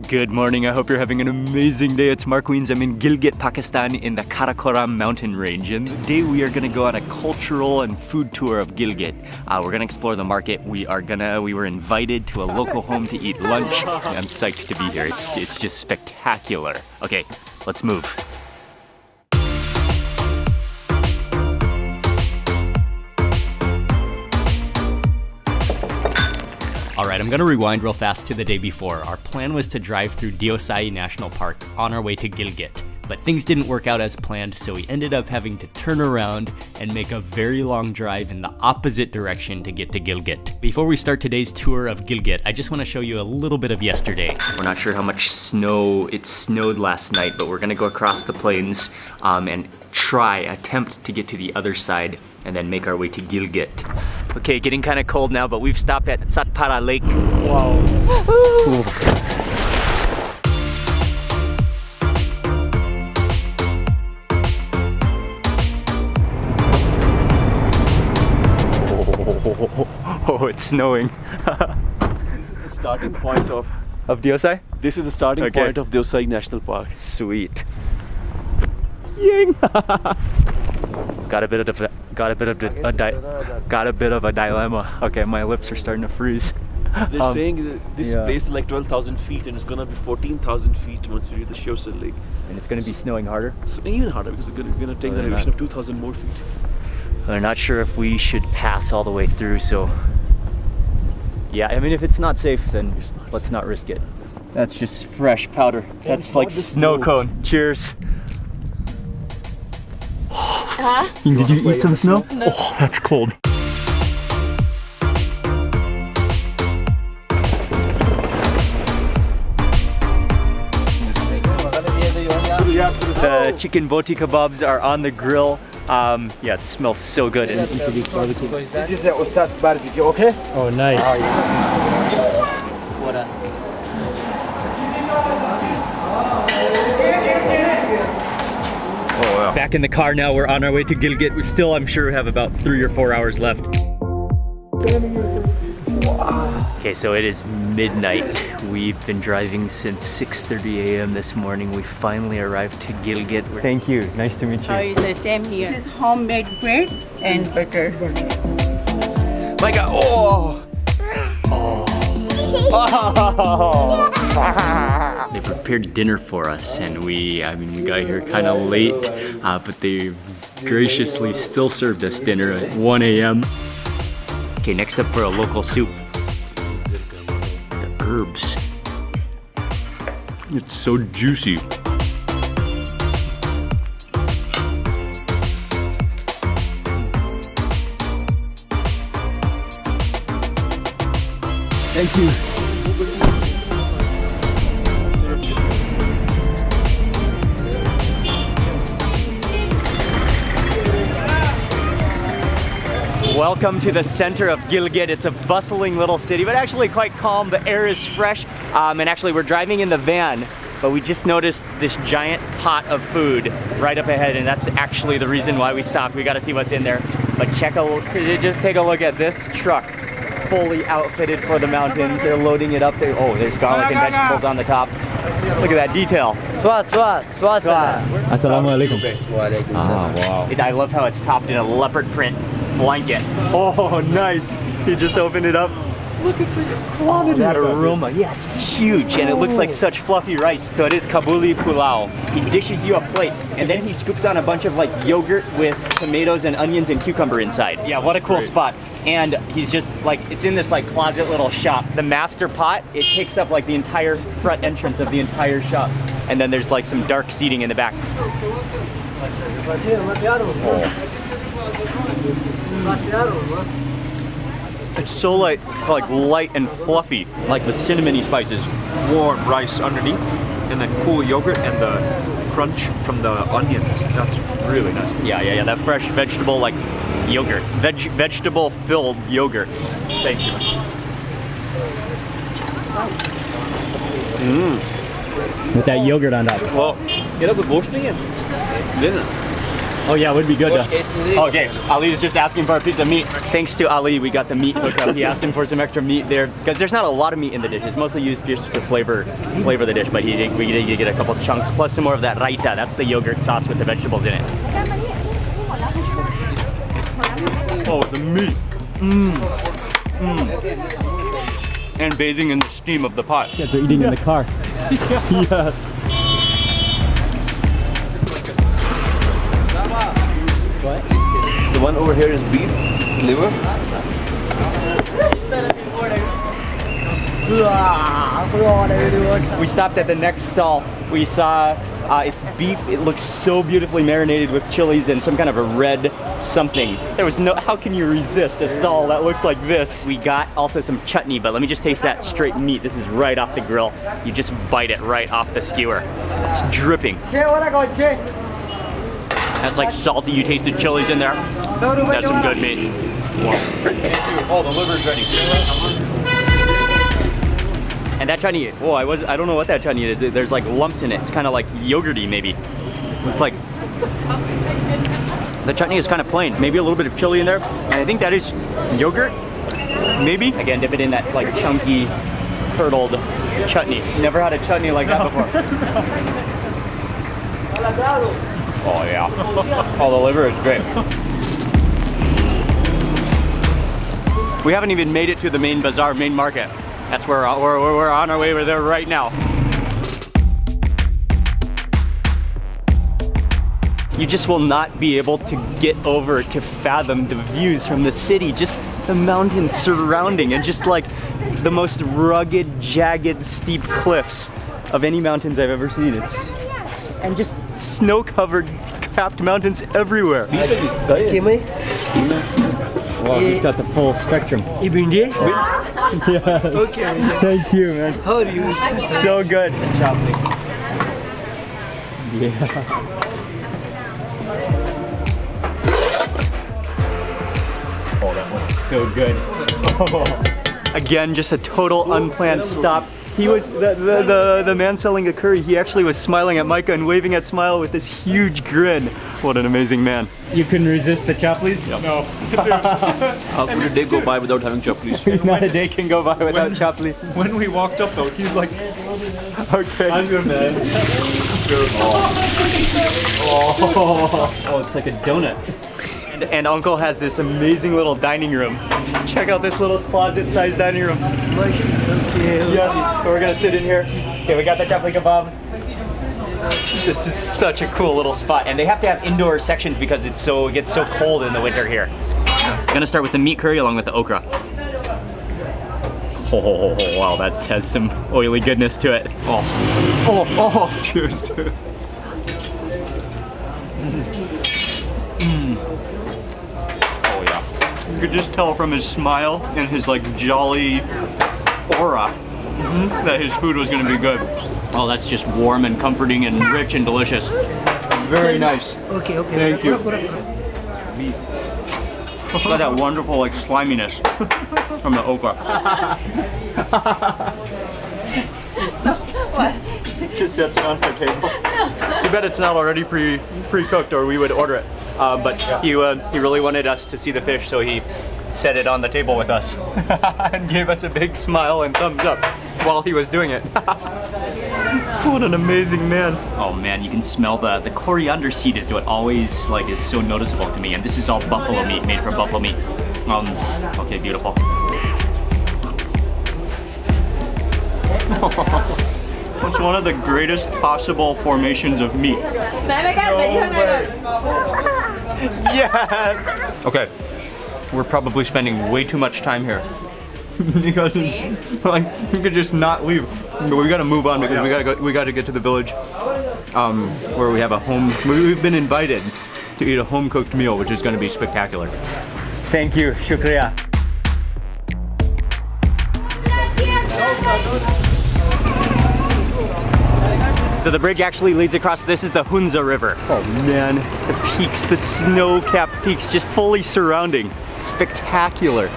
Good morning, I hope you're having an amazing day. It's Mark Weens. I'm in Gilgit, Pakistan in the Karakoram mountain range. And today we are gonna go on a cultural and food tour of Gilgit. We're gonna explore the market. We were invited to a local home to eat lunch. I'm psyched to be here. It's just spectacular. Okay, let's move. Alright, I'm gonna rewind real fast to the day before. Our plan was to drive through Diosai National Park on our way to Gilgit, but things didn't work out as planned, so we ended up having to turn around and make a very long drive in the opposite direction to get to Gilgit. Before we start today's tour of Gilgit, I just want to show you a little bit of yesterday. We're not sure how much snow, it snowed last night, but we're gonna go across the plains and attempt to get to the other side and then make our way to Gilgit. Okay, getting kind of cold now, but we've stopped at Satpara Lake. Wow. Oh, it's snowing. This is the starting point of Diosai? This is the starting point of Diosai National Park. Sweet. Ying! Got a bit of a dilemma. Okay, my lips are starting to freeze. They're saying this place is like 12,000 feet and it's gonna be 14,000 feet once we reach the Resell Lake. And it's gonna be snowing harder? So even harder because we're gonna take an elevation of 2,000 more feet. They're not sure if we should pass all the way through, so yeah, I mean, if it's not safe, then let's not risk it. That's just fresh powder. That's like snow cone. Cheers. Did you eat some snow? No. Oh, that's cold. The chicken boti kebabs are on the grill. Yeah, it smells so good. And This is the Ustad barbecue, okay? oh, nice. Back in the car now, we're on our way to Gilgit. We still, I'm sure, have about 3 or 4 hours left. Okay, so it is midnight. We've been driving since 6:30 a.m. this morning. We finally arrived to Gilgit. Thank you. Nice to meet you. Oh, it's the same here. This is homemade bread and butter. My God! Oh! Oh! They prepared dinner for us, and we got here kind of late, but they graciously still served us dinner at 1 a.m. Okay, next up for a local soup. The herbs. It's so juicy. Thank you. Welcome to the center of Gilgit. It's a bustling little city, but actually quite calm. The air is fresh, and actually we're driving in the van, but we just noticed this giant pot of food right up ahead, and that's actually the reason why we stopped. We got to see what's in there. But just take a look at this truck, fully outfitted for the mountains. They're loading it up there. Oh, there's garlic and vegetables on the top. Look at that detail. Assalamu alaikum. Oh, wow. I love how it's topped in a leopard print blanket. Oh, nice. He just opened it up. Look at the quantity. That aroma. Yeah, it's huge, and it looks like such fluffy rice. So it is Kabuli pulao. He dishes you a plate, and then he scoops on a bunch of like yogurt with tomatoes and onions and cucumber inside. Yeah, what a cool spot. And he's just like, it's in this like closet little shop. The master pot, it takes up like the entire front entrance of the entire shop. And then there's like some dark seating in the back. It's so like light and fluffy, like with cinnamony spices. Warm rice underneath, and then cool yogurt and the crunch from the onions. That's really nice. Yeah. That fresh vegetable like yogurt, vegetable filled yogurt. Thank you. With that yogurt on top. Well, ये तो कुछ गोश्त नहीं है, लेना. Oh yeah, it would be good. Okay, Ali's just asking for a piece of meat. Thanks to Ali, we got the meat hookup. He asked him for some extra meat there because there's not a lot of meat in the dish. It's mostly used just to flavor the dish. But we did get a couple chunks plus some more of that raita. That's the yogurt sauce with the vegetables in it. Oh, the meat. And bathing in the steam of the pot. Kids are eating in the car. Yes. What? The one over here is beef, liver. We stopped at the next stall. We saw it's beef. It looks so beautifully marinated with chilies and some kind of a red something. There was no, how can you resist a stall that looks like this? We got also some chutney, but let me just taste that straight meat. This is right off the grill. You just bite it right off the skewer. It's dripping. That's like salty. You tasted chilies in there. That's some good meat. Wow. Oh, the liver's ready. And that chutney, oh, I don't know what that chutney is. There's like lumps in it. It's kind of like yogurty maybe. It's like, the chutney is kind of plain. Maybe a little bit of chili in there. And I think that is yogurt, maybe. Again, dip it in that like chunky, curdled chutney. Never had a chutney like that before. Oh yeah. Oh, the liver is great. We haven't even made it to the main bazaar, main market. That's where we're on our way. We're there right now. You just will not be able to get over to fathom the views from the city, just the mountains surrounding and just like the most rugged, jagged, steep cliffs of any mountains I've ever seen. And just snow-covered, capped mountains everywhere. Wow, he's got the full spectrum. Yes. Okay. Thank you, man. How are you? So good. Yeah. Oh, that looks so good. Oh. Again, just a total unplanned stop. He was, the man selling the curry, he actually was smiling at Micah and waving at Smile with this huge grin. What an amazing man. You couldn't resist the chaplis? No. How could a day go by without having chaplis? Not a day can go by without chapli. When we walked up though, he was like, Okay. I'm good, man. Oh, it's like a donut. And Uncle has this amazing little dining room. Check out this little closet-sized dining room. Yes, so we're gonna sit in here. Okay, we got the chapli kebab. This is such a cool little spot, and they have to have indoor sections because it gets so cold in the winter here. I'm gonna start with the meat curry along with the okra. Oh, wow, that has some oily goodness to it. Oh, cheers to it. Oh yeah. You could just tell from his smile and his like jolly aura that his food was gonna be good. Oh, that's just warm and comforting and rich and delicious. Very nice. Okay. Thank you. Meat. Got that wonderful like sliminess from the okra. Just sets it on our table. Too bad it's not already pre-cooked, or we would order it. But he really wanted us to see the fish, so he set it on the table with us and gave us a big smile and thumbs up while he was doing it. What an amazing man. Oh man, you can smell the coriander seed is what always like is so noticeable to me, and this is all buffalo meat, made from buffalo meat. Okay, beautiful. It's one of the greatest possible formations of meat. Yeah. Okay, we're probably spending way too much time here because it's, like we could just not leave, but we gotta move on because we gotta get to the village where we have a home. We've been invited to eat a home cooked meal, which is going to be spectacular. Thank you, shukriya. So the bridge actually leads across, this is the Hunza River. Oh man, the peaks, the snow-capped peaks just fully surrounding. It's spectacular.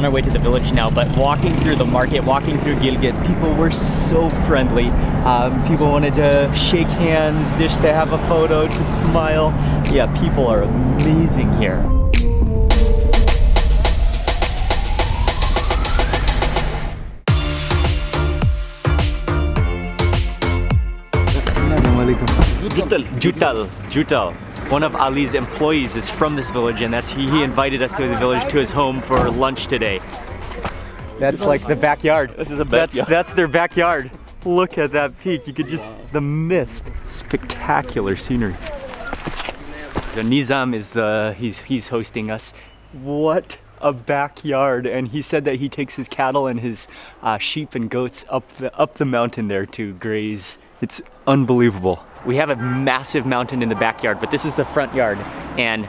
on our way to the village now, but walking through the market, walking through Gilgit, people were so friendly. People wanted to shake hands, to have a photo, to smile. Yeah, people are amazing here. Jutal. One of Ali's employees is from this village, and he invited us to the village, to his home for lunch today. That's like the backyard. This is a backyard. That's their backyard. Look at that peak. You could just, the mist. Spectacular scenery. The Nizam is he's hosting us. What a backyard. And he said that he takes his cattle and his sheep and goats up the mountain there to graze. It's unbelievable. We have a massive mountain in the backyard, but this is the front yard. And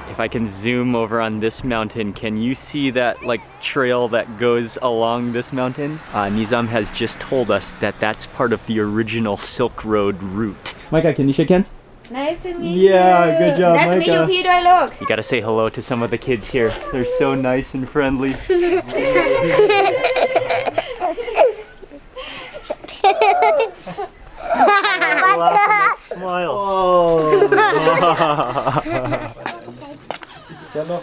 if I can zoom over on this mountain, can you see that like trail that goes along this mountain? Nizam has just told us that that's part of the original Silk Road route. Micah, can you shake hands? Nice to meet you. Yeah, good job, Micah. Nice to meet you, Peter. Look. You gotta say hello to some of the kids here. They're so nice and friendly. Smile. Oh. A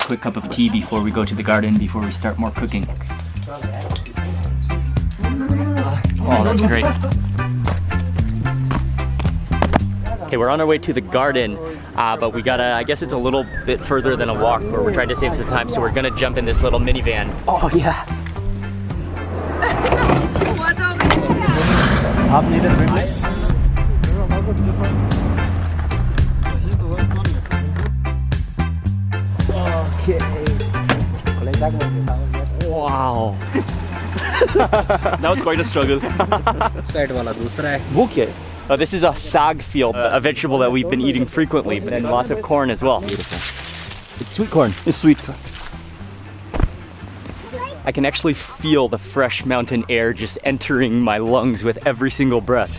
quick cup of tea before we go to the garden, before we start more cooking. Oh, that's great. Okay, we're on our way to the garden, but we gotta, I guess it's a little bit further than a walk, where we're trying to save some time, so we're gonna jump in this little minivan. Oh yeah. Okay. Wow. That was quite a struggle. Oh, this is a sag field, a vegetable that we've been eating frequently, but then lots of corn as well. Beautiful. It's sweet corn. It's sweet. I can actually feel the fresh mountain air just entering my lungs with every single breath.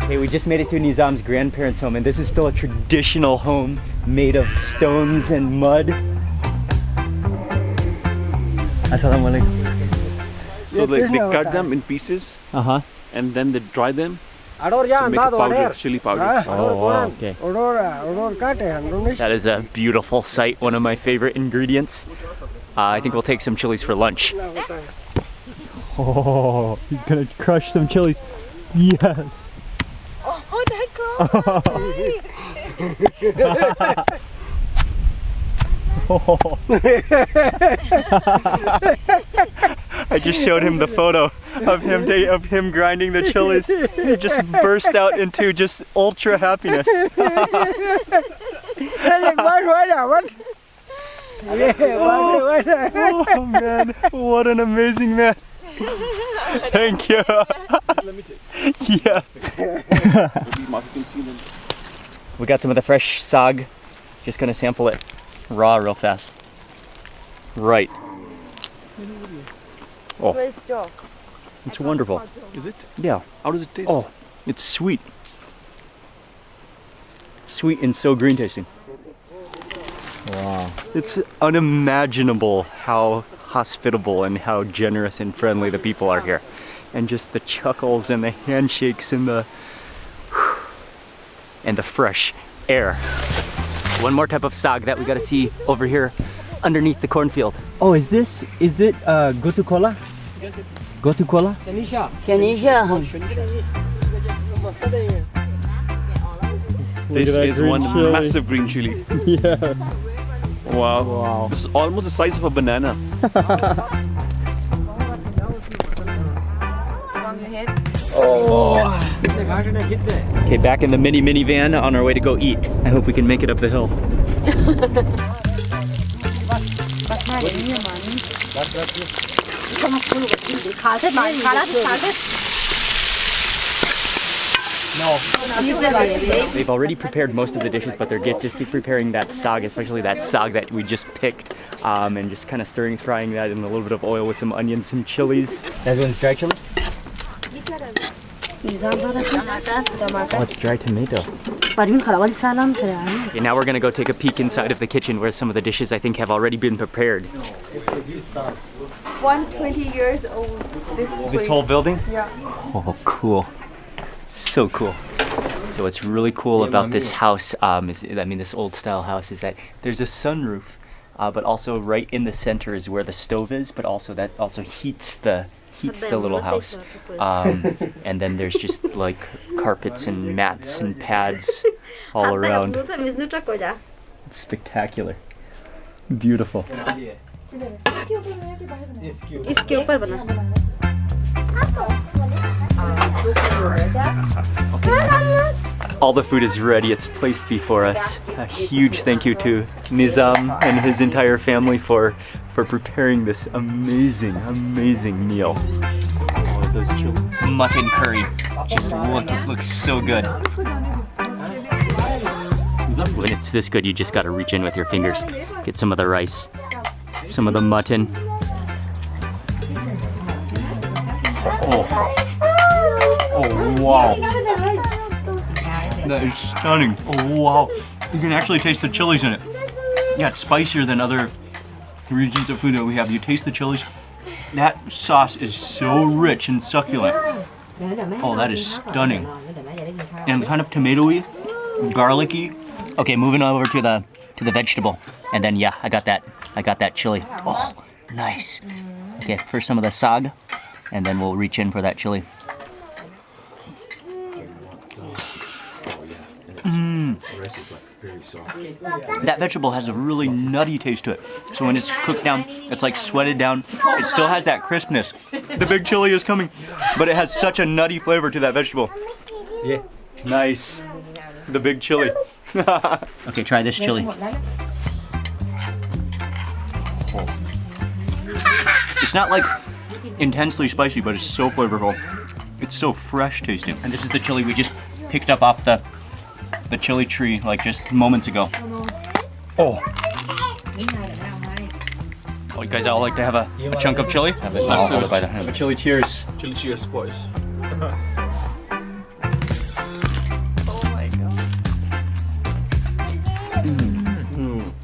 Okay, we just made it to Nizam's grandparents' home, and this is still a traditional home made of stones and mud. Assalamualaikum. So they cut them in pieces, and then they dry them to make a powder, chili powder. Oh, okay. That is a beautiful sight, one of my favorite ingredients. I think we'll take some chilies for lunch. Oh, he's gonna crush some chilies. Yes. Oh, that girl. I just showed him the photo of him grinding the chilies. He just burst out into just ultra happiness. Oh man, what an amazing man. Thank you. Yeah. We got some of the fresh sag. Just gonna sample it raw real fast. Right. Oh, it's wonderful. Is it? Yeah. How does it taste? Oh, it's sweet. Sweet and so green tasting. Wow. It's unimaginable how hospitable and how generous and friendly the people are here. And just the chuckles and the handshakes and the fresh air. One more type of sag that we gotta see over here underneath the cornfield. Oh, is it gotu kola? Gotu kola? This is one massive green chili. Yes. Wow. This is almost the size of a banana. Oh. Okay, back in the minivan on our way to go eat. I hope we can make it up the hill. They've already prepared most of the dishes, but they're just keep preparing that sag, especially that sag that we just picked, and just kind of frying that in a little bit of oil with some onions, some chilies. That one's dry chili? Oh, it's dry tomato. Okay, now we're gonna go take a peek inside of the kitchen where some of the dishes I think have already been prepared. 120 years old. This whole building? Yeah. Oh, cool. So cool. So what's really cool about this house, this old style house, is that there's a sunroof, but also right in the center is where the stove is, but also that also heats the little house. And then there's just like carpets and mats and pads all around. It's spectacular. Beautiful. All the food is ready, it's placed before us. A huge thank you to Nizam and his entire family for preparing this amazing, amazing meal. Oh, those mutton curry, just looks so good. When it's this good, you just gotta reach in with your fingers. Get some of the rice, some of the mutton. Oh wow. That is stunning. Oh wow. You can actually taste the chilies in it. Yeah, it's spicier than other regions of food that we have. You taste the chilies. That sauce is so rich and succulent. Oh, that is stunning. And kind of tomatoey, garlicky. Okay, moving over to the vegetable. And then yeah, I got that chili. Oh, nice. Okay, first some of the sag, and then we'll reach in for that chili. That vegetable has a really nutty taste to it. So when it's cooked down, it's like sweated down. It still has that crispness. The big chili is coming, but it has such a nutty flavor to that vegetable. Yeah. Nice. The big chili. Okay, try this chili. Oh. It's not like intensely spicy, but it's so flavorful. It's so fresh tasting. And this is the chili we just picked up off the chili tree like just moments ago. Oh. Oh, you guys all like to have a chunk of chili? Have this a chili cheers. Chili cheers, boys. Oh my god.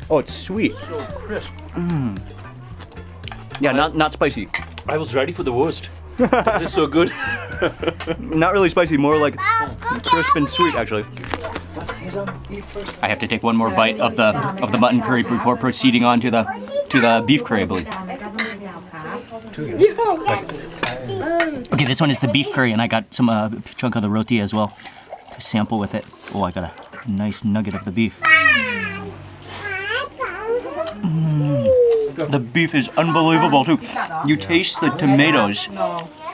Oh, it's sweet. So crisp. Yeah, not spicy. I was ready for the worst. It's so good. Not really spicy, more like crisp and sweet actually. I have to take one more bite of the mutton curry before proceeding on to the beef curry, I believe. Okay, this one is the beef curry, and I got some chunk of the roti as well to sample with it. Oh, I got a nice nugget of the beef. The beef is unbelievable too. You taste the tomatoes,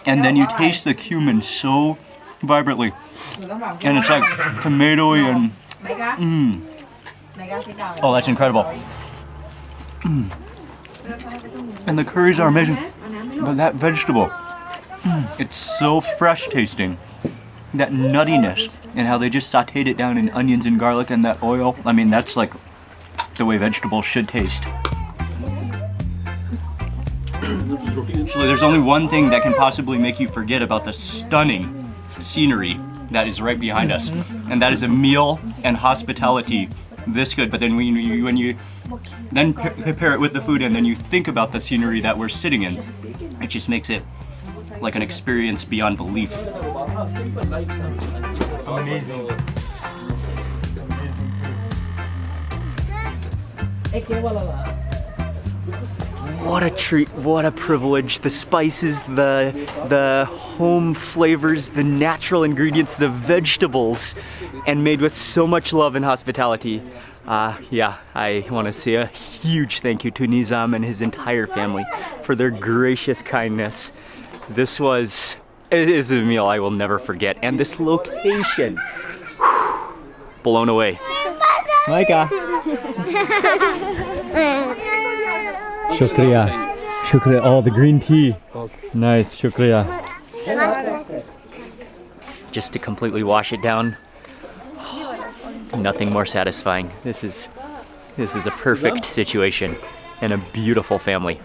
and then you taste the cumin so vibrantly, and it's like tomatoey and oh, that's incredible. And the curries are amazing, but that vegetable, it's so fresh tasting. That nuttiness and how they just sauteed it down in onions and garlic and that oil. I mean, that's like the way vegetables should taste. Actually, there's only one thing that can possibly make you forget about the stunning scenery that is right behind us, and that is a meal and hospitality this good. But then when you then prepare it with the food and then you think about the scenery that we're sitting in, it just makes it like an experience beyond belief. Amazing. What a treat, what a privilege. The spices, the home flavors, the natural ingredients, the vegetables, and made with so much love and hospitality. Yeah, I want to say a huge thank you to Nizam and his entire family for their gracious kindness. It is a meal I will never forget, and this location, blown away. Micah. Shukriya. Shukriya. Oh, the green tea. Nice. Shukriya. Just to completely wash it down. Nothing more satisfying. This is a perfect situation and a beautiful family.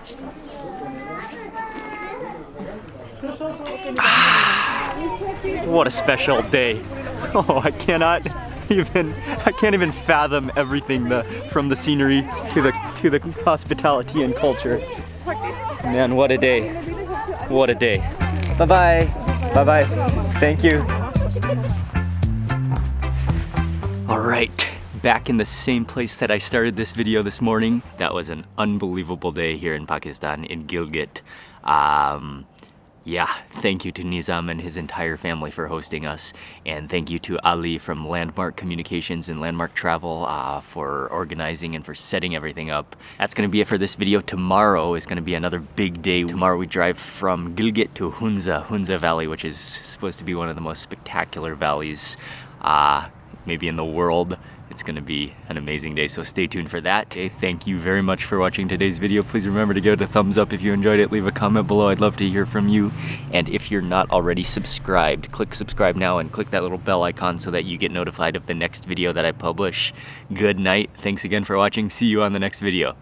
What a special day. Oh, I can't even fathom everything from the scenery to the hospitality and culture. Man, what a day. What a day. Bye-bye. Bye-bye. Thank you. All right, back in the same place that I started this video this morning. That was an unbelievable day here in Pakistan, in Gilgit. Yeah, thank you to Nizam and his entire family for hosting us, and thank you to Ali from Landmark Communications and Landmark Travel for organizing and for setting everything up. That's going to be it for this video. Tomorrow is going to be another big day. Tomorrow we drive from Gilgit to Hunza Valley, which is supposed to be one of the most spectacular valleys maybe in the world. It's going to be an amazing day, so stay tuned for that. Okay, thank you very much for watching today's video. Please remember to give it a thumbs up if you enjoyed it. Leave a comment below. I'd love to hear from you. And if you're not already subscribed, click subscribe now and click that little bell icon so that you get notified of the next video that I publish. Good night. Thanks again for watching. See you on the next video.